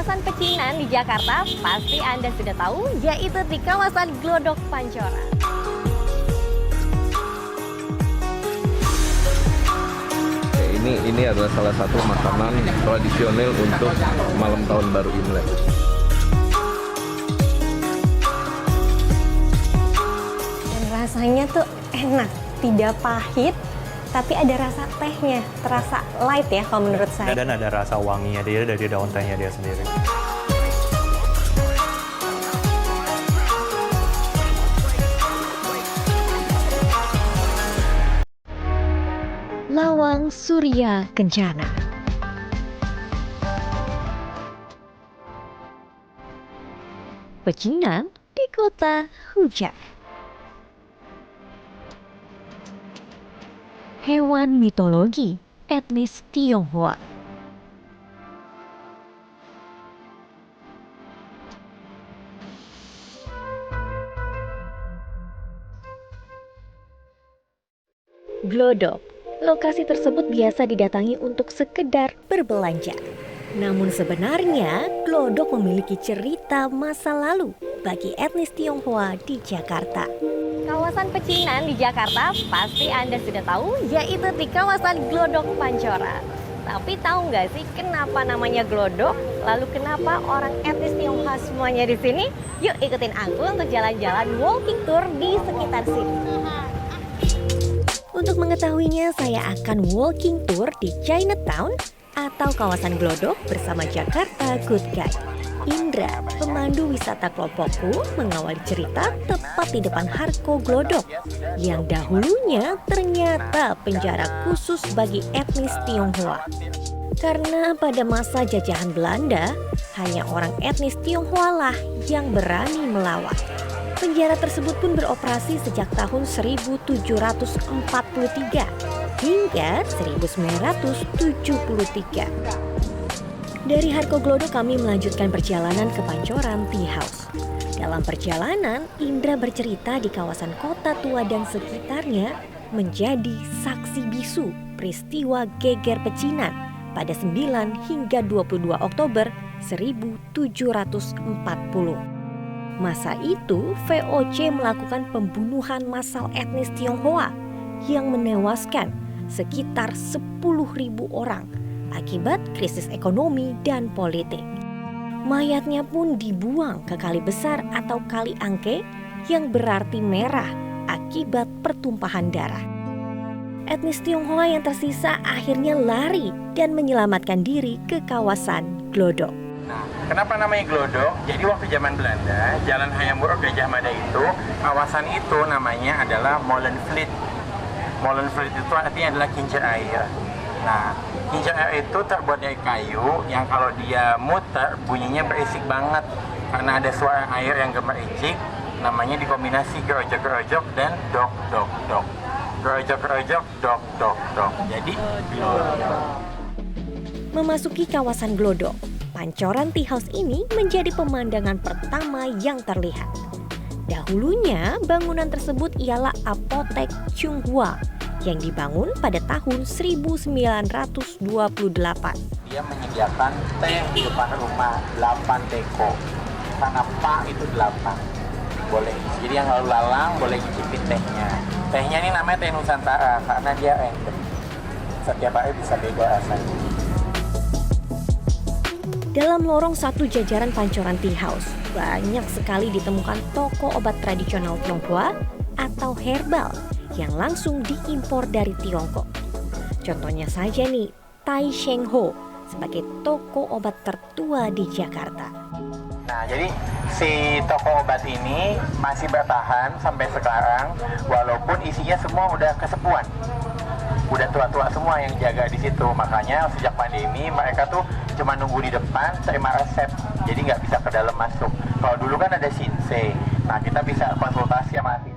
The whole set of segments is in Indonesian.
Kawasan pecinan di Jakarta pasti Anda sudah tahu, yaitu di kawasan Glodok Pancoran. Ini adalah salah satu makanan tradisional untuk malam tahun baru Imlek. Dan rasanya tuh enak, tidak pahit, tapi ada rasa tehnya, terasa light ya kalau menurut saya. Dan ada rasa wanginya dia dari daun tehnya dia sendiri. Lawang Surya Kencana. Pecinan di kota hujan. Hewan mitologi etnis Tionghoa. Glodok. Lokasi tersebut biasa didatangi untuk sekedar berbelanja. Namun sebenarnya, Glodok memiliki cerita masa lalu bagi etnis Tionghoa di Jakarta. Kawasan pecinan di Jakarta pasti Anda sudah tahu, yaitu di kawasan Glodok Pancoran. Tapi tahu nggak sih kenapa namanya Glodok? Lalu kenapa orang etnis Tionghoa semuanya di sini? Yuk ikutin aku untuk jalan-jalan walking tour di sekitar sini. Untuk mengetahuinya, saya akan walking tour di Chinatown atau kawasan Glodok bersama Jakarta Good Guide. Indra, pemandu wisata kelompokku, mengawali cerita tepat di depan Harko Glodok yang dahulunya ternyata penjara khusus bagi etnis Tionghoa. Karena pada masa jajahan Belanda, hanya orang etnis Tionghoa lah yang berani melawan. Penjara tersebut pun beroperasi sejak tahun 1743 hingga 1973. Dari Harko Glodok kami melanjutkan perjalanan ke Pancoran Tea House. Dalam perjalanan, Indra bercerita di kawasan kota tua dan sekitarnya menjadi saksi bisu peristiwa geger pecinan pada 9 hingga 22 Oktober 1740. Masa itu, VOC melakukan pembunuhan massal etnis Tionghoa yang menewaskan sekitar 10.000 orang akibat krisis ekonomi dan politik. Mayatnya pun dibuang ke Kali Besar atau Kali Angke yang berarti merah akibat pertumpahan darah. Etnis Tionghoa yang tersisa akhirnya lari dan menyelamatkan diri ke kawasan Glodok. Nah, kenapa namanya Glodok? Jadi waktu zaman Belanda, Jalan Hayam Wuruk Gajah Mada itu, kawasan itu namanya adalah Molenvliet. Molenvliet itu artinya adalah kincir air. Nah, kincir air itu terbuat dari kayu yang kalau dia muter bunyinya berisik banget karena ada suara air yang gemericik. Namanya dikombinasi gerojok-gerojok dan dok-dok-dok. Gerojok-gerojok, dok-dok-dok. Jadi Glodok. Memasuki kawasan Glodok, Pancoran Tea House ini menjadi pemandangan pertama yang terlihat. Dahulunya, bangunan tersebut ialah Apotek Chunghwa yang dibangun pada tahun 1928. Dia menyediakan teh di depan rumah 8 teko. Karena Pak itu 8. Boleh. Jadi yang lalu lalang boleh nyicipin tehnya. Tehnya ini namanya teh Nusantara karena dia random. Setiap hari bisa beda rasanya. Dalam lorong satu jajaran Pancoran Tea House, banyak sekali ditemukan toko obat tradisional Tionghoa atau herbal yang langsung diimpor dari Tiongkok. Contohnya saja nih, Tai Sheng Ho sebagai toko obat tertua di Jakarta. Nah, jadi si toko obat ini masih bertahan sampai sekarang, walaupun isinya semua udah kesepuan. Udah tua-tua semua yang jaga di situ. Makanya sejak pandemi mereka tuh cuma nunggu di depan terima resep. Jadi nggak bisa ke dalam masuk. Kalau dulu kan ada Shinsei. Nah, kita bisa konsultasi sama Shinsei.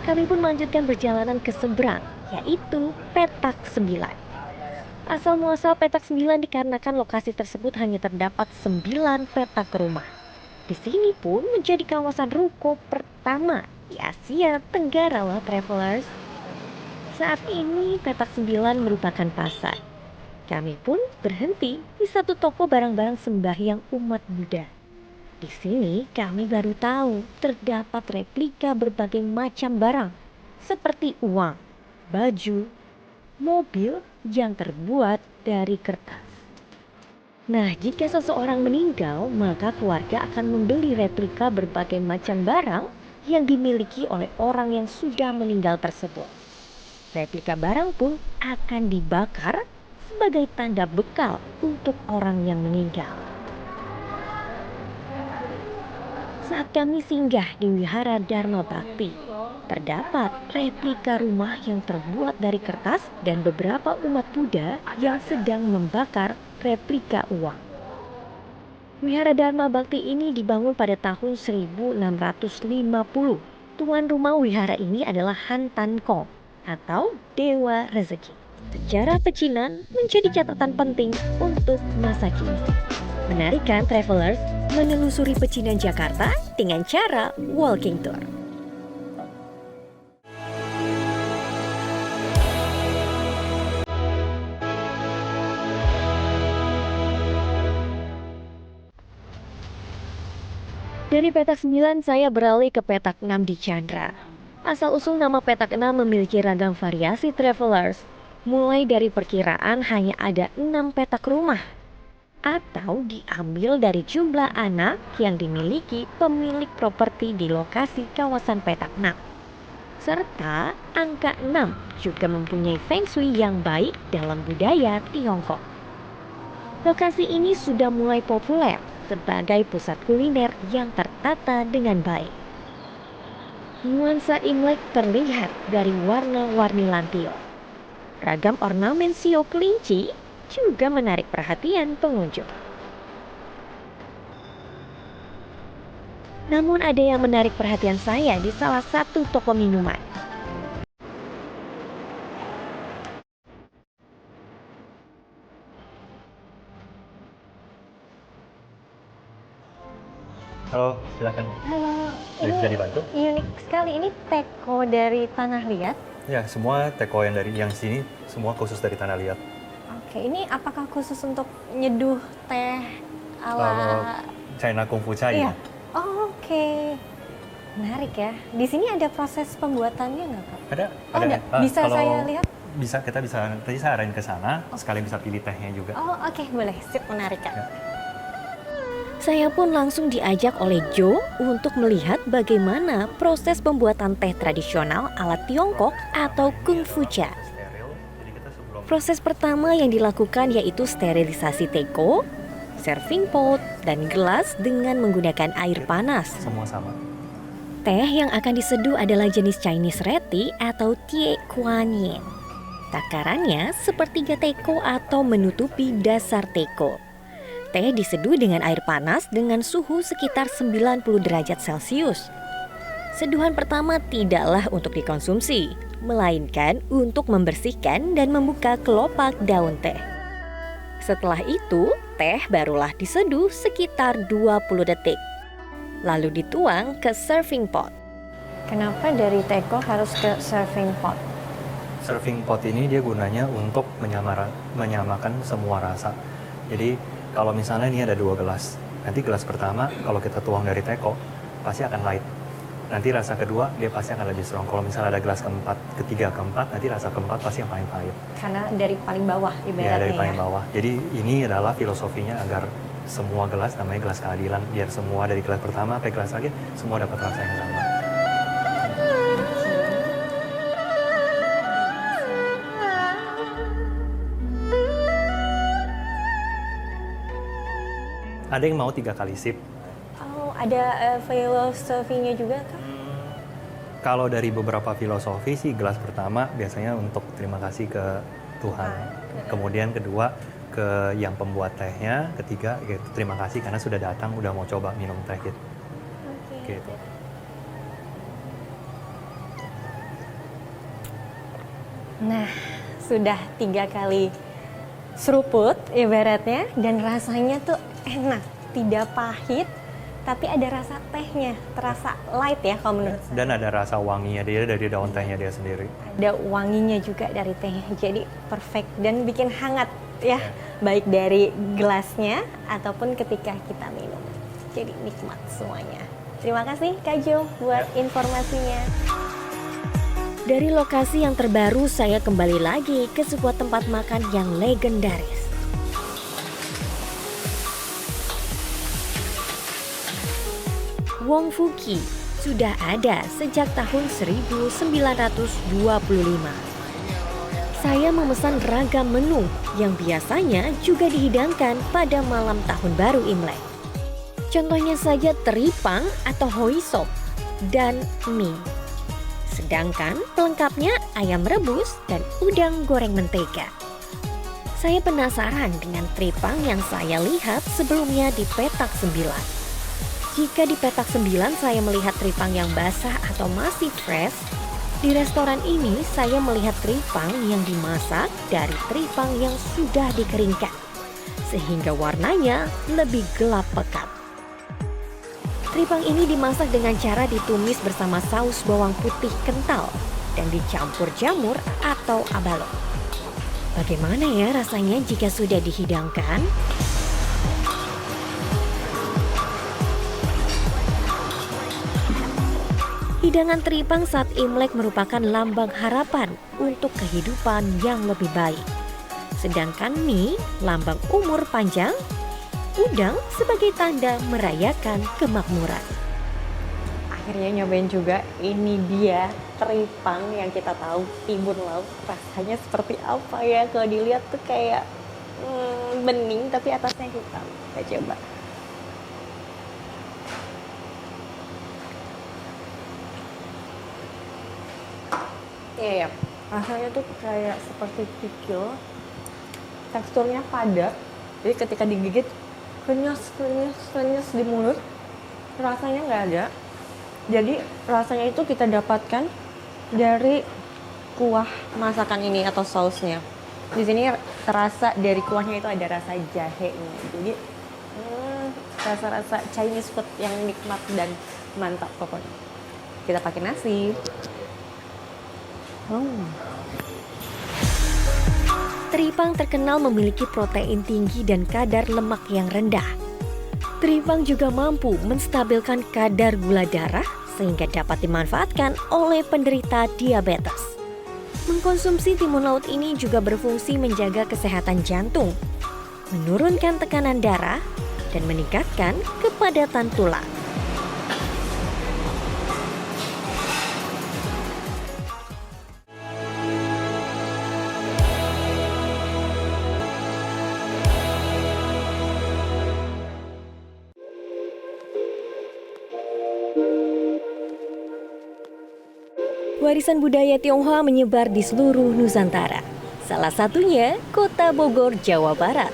Kami pun melanjutkan perjalanan ke seberang, yaitu Petak 9. Asal muasal Petak 9 dikarenakan lokasi tersebut hanya terdapat 9 petak rumah. Di sini pun menjadi kawasan ruko pertama di Asia Tenggara loh travelers. Saat ini Petak 9 merupakan pasar. Kami pun berhenti di satu toko barang-barang sembahyang umat Buddha. Di sini kami baru tahu terdapat replika berbagai macam barang seperti uang, baju, mobil yang terbuat dari kertas. Nah, jika seseorang meninggal, maka keluarga akan membeli replika berbagai macam barang yang dimiliki oleh orang yang sudah meninggal tersebut. Replika barang pun akan dibakar sebagai tanda bekal untuk orang yang meninggal. Saat kami singgah di Wihara Dharma Bhakti, terdapat replika rumah yang terbuat dari kertas dan beberapa umat Buddha yang sedang membakar replika uang. Wihara Dharma Bhakti ini dibangun pada tahun 1650. Tuan rumah wihara ini adalah Han Tan Kong atau Dewa Rezeki. Sejarah pecinan menjadi catatan penting untuk masa kini. Menarik kan travelers menelusuri pecinan Jakarta dengan cara walking tour. Dari petak 9 saya beralih ke petak 6 di Chandra. Asal-usul nama petak 6 memiliki ragam variasi travelers. Mulai dari perkiraan hanya ada 6 petak rumah, atau diambil dari jumlah anak yang dimiliki pemilik properti di lokasi kawasan petak 6. Serta angka 6 juga mempunyai feng shui yang baik dalam budaya Tiongkok. Lokasi ini sudah mulai populer sebagai pusat kuliner yang tertata dengan baik. Nuansa Imlek terlihat dari warna-warni lampion. Ragam ornamen sio kelinci juga menarik perhatian pengunjung. Namun ada yang menarik perhatian saya di salah satu toko minuman. Halo, silakan. Halo, Bisa dibantu? unik sekali. Ini teko dari Tanah Liat. Ya, semua teko yang sini semua khusus dari Tanah Liat. Oke, ini apakah khusus untuk nyeduh teh ala China Kung Fu Chai. Iya. Oh, oke. Menarik ya. Di sini ada proses pembuatannya nggak, Kak? Ada. Oh, ada. Bisa kalau saya lihat? Kita bisa, tadi saya arahin ke sana, sekalian bisa pilih tehnya juga. Oh, oke, boleh. Sip, menarik, Kak. Ya. Saya pun langsung diajak oleh Joe untuk melihat bagaimana proses pembuatan teh tradisional ala Tiongkok atau Kung Fu Cha. Steril, jadi kita sebelum Proses pertama yang dilakukan yaitu sterilisasi teko, serving pot, dan gelas dengan menggunakan air panas. semua sama. Teh yang akan diseduh adalah jenis Chinese Red Tea atau Tie Kuan Yin. Takarannya sepertiga teko atau menutupi dasar teko. Teh diseduh dengan air panas dengan suhu sekitar 90 derajat Celcius. Seduhan pertama tidaklah untuk dikonsumsi, melainkan untuk membersihkan dan membuka kelopak daun teh. Setelah itu, teh barulah diseduh sekitar 20 detik. Lalu dituang ke serving pot. Kenapa dari teko harus ke serving pot? Serving pot ini dia gunanya untuk menyamakan semua rasa. Jadi kalau misalnya ini ada 2 gelas, nanti gelas pertama kalau kita tuang dari teko pasti akan light. Nanti rasa kedua dia pasti akan lebih strong. Kalau misalnya ada gelas ketiga, keempat, nanti rasa keempat pasti yang paling pahit. Karena dari paling bawah ibaratnya Ya, dari paling bawah. Jadi ini adalah filosofinya agar semua gelas namanya gelas keadilan. Biar semua dari gelas pertama sampai gelas akhir semua dapat rasa yang sama. Ada yang mau 3 kali sip. Oh, ada filosofinya juga kah? Kalau dari beberapa filosofi sih gelas pertama biasanya untuk terima kasih ke Tuhan. Kemudian kedua ke yang pembuat tehnya, ketiga yaitu terima kasih karena sudah datang, udah mau coba minum teh gitu. Oke. Gitu. Nah, sudah 3 kali seruput ibaratnya dan rasanya tuh enak, tidak pahit, tapi ada rasa tehnya, terasa light ya kalau menurut saya. Dan ada rasa wanginya dia dari daun tehnya dia sendiri. Ada wanginya juga dari tehnya, jadi perfect dan bikin hangat ya, baik dari gelasnya ataupun ketika kita minum. Jadi nikmat semuanya. Terima kasih Kak Jo buat informasinya. Dari lokasi yang terbaru, saya kembali lagi ke sebuah tempat makan yang legendaris. Wong Fuki sudah ada sejak tahun 1925. Saya memesan ragam menu yang biasanya juga dihidangkan pada malam tahun baru Imlek. Contohnya saja teripang atau hoi sop dan mie. Sedangkan pelengkapnya ayam rebus dan udang goreng mentega. Saya penasaran dengan teripang yang saya lihat sebelumnya di petak 9. Jika di petak 9 saya melihat teripang yang basah atau masih fresh, di restoran ini saya melihat teripang yang dimasak dari teripang yang sudah dikeringkan, sehingga warnanya lebih gelap pekat. Teripang ini dimasak dengan cara ditumis bersama saus bawang putih kental dan dicampur jamur atau abalone. Bagaimana ya rasanya jika sudah dihidangkan? Hidangan teripang saat Imlek merupakan lambang harapan untuk kehidupan yang lebih baik. Sedangkan mie lambang umur panjang, udang sebagai tanda merayakan kemakmuran. Akhirnya nyobain juga, ini dia teripang yang kita tahu timun laut. Rasanya seperti apa ya? Kalau dilihat tuh kayak bening tapi atasnya hitam. Kita coba. Iya, rasanya tuh kayak seperti kikil, teksturnya padat, jadi ketika digigit kenyas di mulut, rasanya nggak ada. Jadi rasanya itu kita dapatkan dari kuah masakan ini atau sausnya. Di sini terasa dari kuahnya itu ada rasa jahenya, jadi rasa-rasa Chinese food yang nikmat dan mantap pokoknya. Kita pakai nasi. Teripang terkenal memiliki protein tinggi dan kadar lemak yang rendah. Teripang juga mampu menstabilkan kadar gula darah sehingga dapat dimanfaatkan oleh penderita diabetes. Mengkonsumsi timun laut ini juga berfungsi menjaga kesehatan jantung, menurunkan tekanan darah, dan meningkatkan kepadatan tulang. Warisan budaya Tionghoa menyebar di seluruh Nusantara. Salah satunya Kota Bogor, Jawa Barat.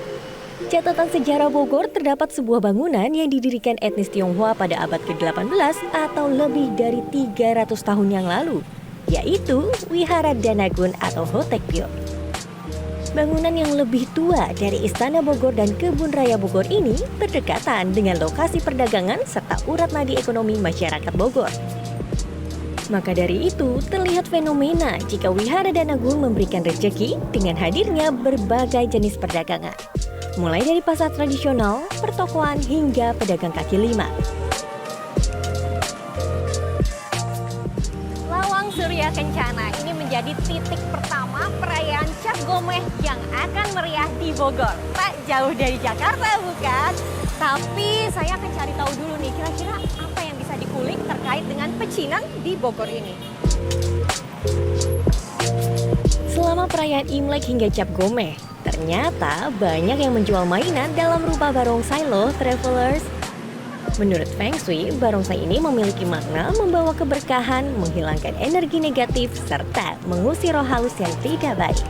Catatan sejarah Bogor terdapat sebuah bangunan yang didirikan etnis Tionghoa pada abad ke-18 atau lebih dari 300 tahun yang lalu, yaitu Wihara Danagun atau Hotekpyo. Bangunan yang lebih tua dari Istana Bogor dan Kebun Raya Bogor ini berdekatan dengan lokasi perdagangan serta urat nadi ekonomi masyarakat Bogor. Maka dari itu, terlihat fenomena jika Wihara Danagun memberikan rezeki dengan hadirnya berbagai jenis perdagangan. Mulai dari pasar tradisional, pertokoan, hingga pedagang kaki lima. Lawang Surya Kencana ini menjadi titik pertama perayaan Cap Gomeh yang akan meriah di Bogor. Tak jauh dari Jakarta, bukan? Tapi saya akan cari tahu dulu nih, kira-kira apa yang bisa dikulik terkait dengan pecinan di Bogor ini. Selama perayaan Imlek hingga Cap Gomeh, ternyata banyak yang menjual mainan dalam rupa barongsai loh, travelers. Menurut Feng Shui, barongsai ini memiliki makna membawa keberkahan, menghilangkan energi negatif, serta mengusir roh halus yang tidak baik.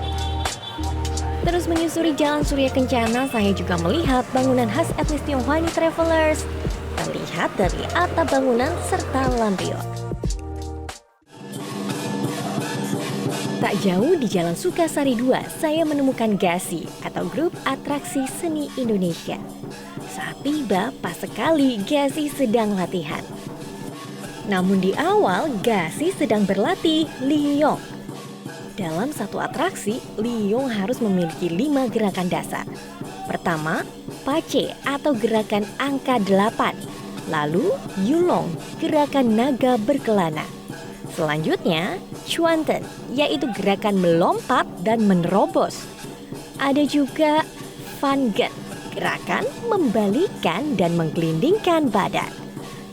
Terus menyusuri Jalan Surya Kencana, saya juga melihat bangunan khas etnis Tionghoa nih, travelers. Terlihat dari atap bangunan serta lampion. Tak jauh di Jalan Sukasari 2, saya menemukan GASI atau Grup Atraksi Seni Indonesia. Saat tiba, pas sekali GASI sedang latihan. Namun di awal, GASI sedang berlatih Liyong. Dalam satu atraksi, Liong harus memiliki 5 gerakan dasar. Pertama, Pace atau gerakan angka 8. Lalu, Yulong, gerakan naga berkelana. Selanjutnya, Chuanten, yaitu gerakan melompat dan menerobos. Ada juga Fan Gen, gerakan membalikkan dan menggelindingkan badan.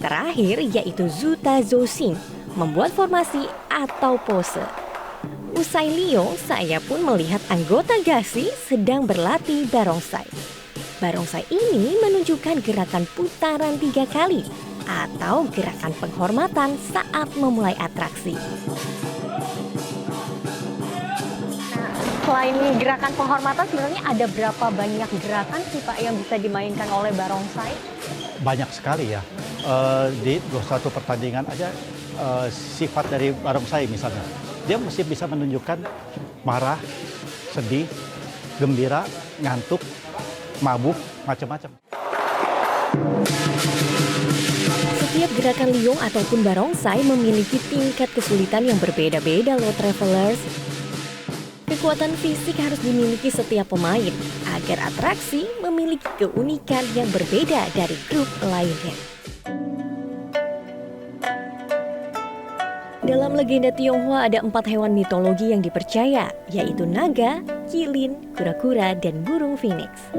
Terakhir yaitu Zuta Zosing, membuat formasi atau pose. Usai Liong, saya pun melihat anggota Gasi sedang berlatih barongsai. Barongsai ini menunjukkan gerakan putaran 3 kali atau gerakan penghormatan saat memulai atraksi. Selain gerakan penghormatan, sebenarnya ada berapa banyak gerakan sih Pak yang bisa dimainkan oleh barongsai? Banyak sekali ya. Di satu pertandingan aja sifat dari barongsai misalnya. Dia mesti bisa menunjukkan marah, sedih, gembira, ngantuk, mabuk, macam-macam. Setiap gerakan Liong ataupun barongsai memiliki tingkat kesulitan yang berbeda-beda loh travelers. Kekuatan fisik harus dimiliki setiap pemain agar atraksi memiliki keunikan yang berbeda dari grup lainnya. Dalam legenda Tionghoa ada 4 hewan mitologi yang dipercaya, yaitu naga, kilin, kura-kura, dan burung phoenix.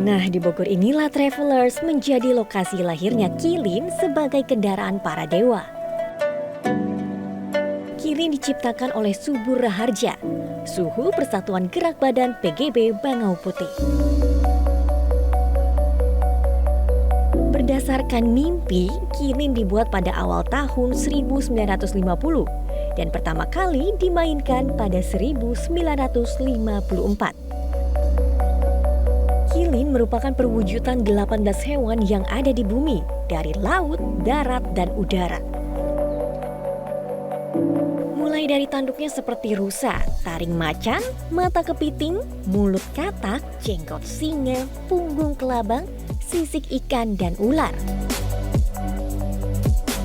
Nah, di Bogor inilah travelers menjadi lokasi lahirnya kilin sebagai kendaraan para dewa. Kilin diciptakan oleh Subur Raharja, Suhu Persatuan Gerak Badan PGB Bangau Putih. Berdasarkan mimpi, kilin dibuat pada awal tahun 1950 dan pertama kali dimainkan pada 1954. Kilin merupakan perwujudan 18 hewan yang ada di bumi, dari laut, darat, dan udara. Mulai dari tanduknya seperti rusa, taring macan, mata kepiting, mulut katak, jenggot singa, punggung kelabang, sisik ikan, dan ular.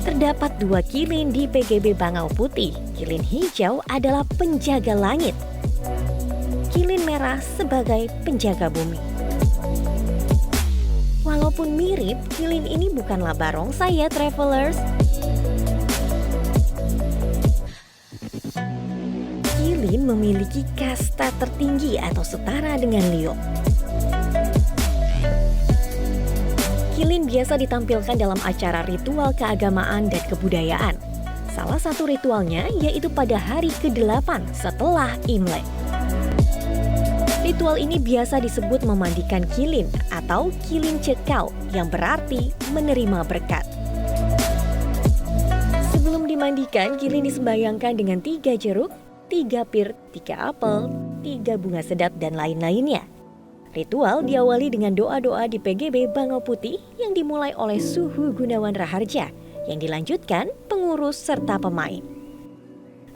Terdapat 2 kilin di PGB Bangau Putih. Kilin hijau adalah penjaga langit. Kilin merah sebagai penjaga bumi. Walaupun mirip, kilin ini bukanlah barongsai ya travelers. Kilin memiliki kasta tertinggi atau setara dengan Liong. Kilin biasa ditampilkan dalam acara ritual keagamaan dan kebudayaan. Salah satu ritualnya yaitu pada hari ke-8 setelah Imlek. Ritual ini biasa disebut memandikan kilin atau kilin cekau yang berarti menerima berkat. Sebelum dimandikan, kilin disembayangkan dengan 3 jeruk, 3 pir, 3 apel, 3 bunga sedap, dan lain-lainnya. Ritual diawali dengan doa-doa di PGB Bangau Putih yang dimulai oleh Suhu Gunawan Raharja yang dilanjutkan pengurus serta pemain.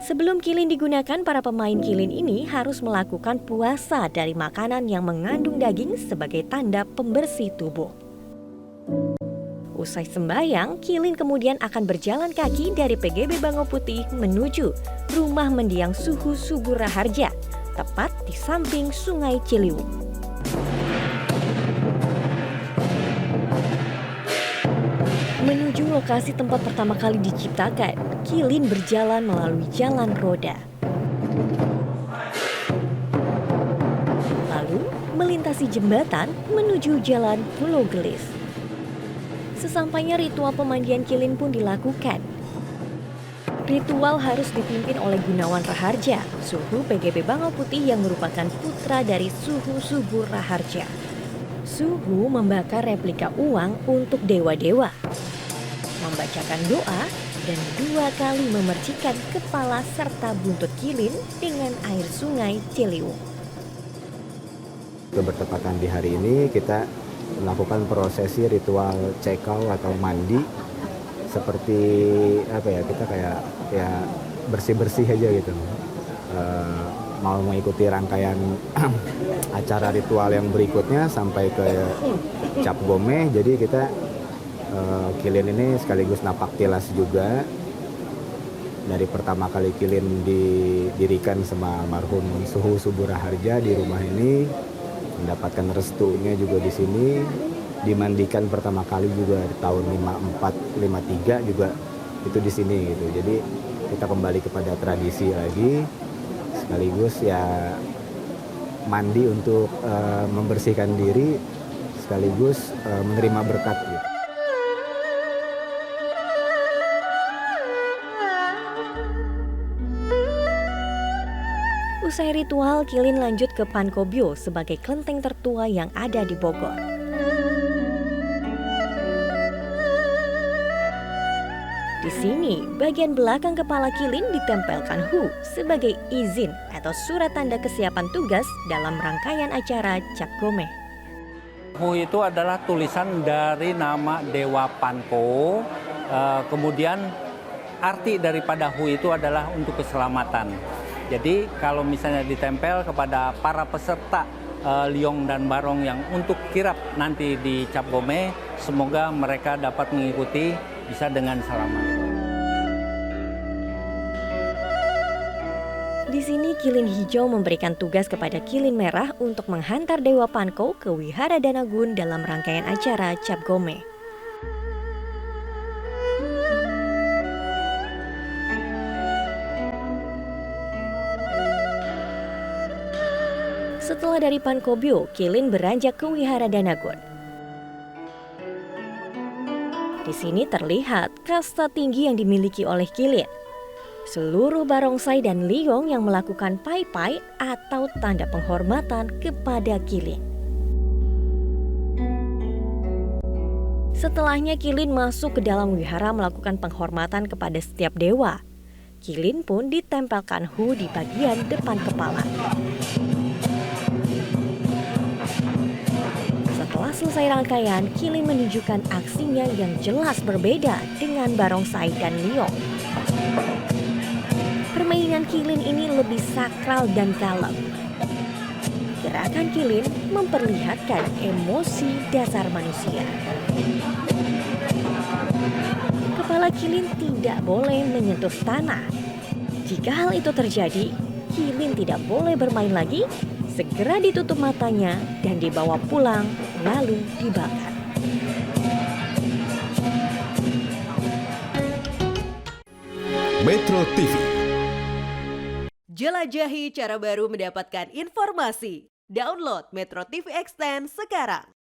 Sebelum kilin digunakan, para pemain kilin ini harus melakukan puasa dari makanan yang mengandung daging sebagai tanda pembersih tubuh. Usai sembahyang, kilin kemudian akan berjalan kaki dari PGB Bangau Putih menuju rumah mendiang Suhu Subur Raharja, tepat di samping Sungai Ciliwung. Menuju lokasi tempat pertama kali diciptakan, kilin berjalan melalui jalan roda. Lalu melintasi jembatan menuju jalan Pulau Gelis. Sesampainya ritual pemandian kilin pun dilakukan. Ritual harus dipimpin oleh Gunawan Raharja, Suhu PGB Bangau Putih yang merupakan putra dari Suhu Subur Raharja. Suhu membakar replika uang untuk dewa-dewa, membacakan doa, dan 2 kali memercikkan kepala serta buntut kilin dengan air sungai Ciliwung. Bertepatan di hari ini kita melakukan prosesi ritual cekau atau mandi, seperti apa ya, kita kayak ya bersih-bersih aja gitu. Mau mengikuti rangkaian acara ritual yang berikutnya sampai ke Cap Gome, jadi kita kilin ini sekaligus napak tilas juga dari pertama kali Kilin didirikan sama almarhum Suhu Subura Harja di rumah ini, mendapatkan restunya juga di sini, dimandikan pertama kali juga di tahun 54 53 juga itu di sini gitu. Jadi kita kembali kepada tradisi lagi, sekaligus ya mandi untuk membersihkan diri, sekaligus menerima berkat gitu. Usai ritual, Kilin lanjut ke Pankobyo sebagai kelenteng tertua yang ada di Bogor. Di sini, bagian belakang kepala Kilin ditempelkan Hu sebagai izin atau surat tanda kesiapan tugas dalam rangkaian acara Cap Gomeh. Hu itu adalah tulisan dari nama Dewa Panko, kemudian arti daripada Hu itu adalah untuk keselamatan. Jadi kalau misalnya ditempel kepada para peserta Liong dan Barong yang untuk kirap nanti di Cap Gomeh, semoga mereka dapat mengikuti bisa dengan selamat. Di sini Kilin Hijau memberikan tugas kepada Kilin Merah untuk menghantar Dewa Panko ke Wihara Danagun dalam rangkaian acara Cap Gomeh. Setelah dari Pankobyo, Kilin beranjak ke Wihara Danagun. Di sini terlihat kasta tinggi yang dimiliki oleh Kilin. Seluruh barongsai dan liong yang melakukan pai-pai atau tanda penghormatan kepada Kilin. Setelahnya Kilin masuk ke dalam wihara melakukan penghormatan kepada setiap dewa. Kilin pun ditempelkan Hu di bagian depan kepala. Setelah selesai rangkaian, Kilin menunjukkan aksinya yang jelas berbeda dengan barongsai dan liong. Permainan Kilin ini lebih sakral dan kalem. Gerakan Kilin memperlihatkan emosi dasar manusia. Kepala Kilin tidak boleh menyentuh tanah. Jika hal itu terjadi, Kilin tidak boleh bermain lagi, segera ditutup matanya dan dibawa pulang lalu dibakar. Metro TV. Jelajahi cara baru mendapatkan informasi. Download Metro TV Extend sekarang.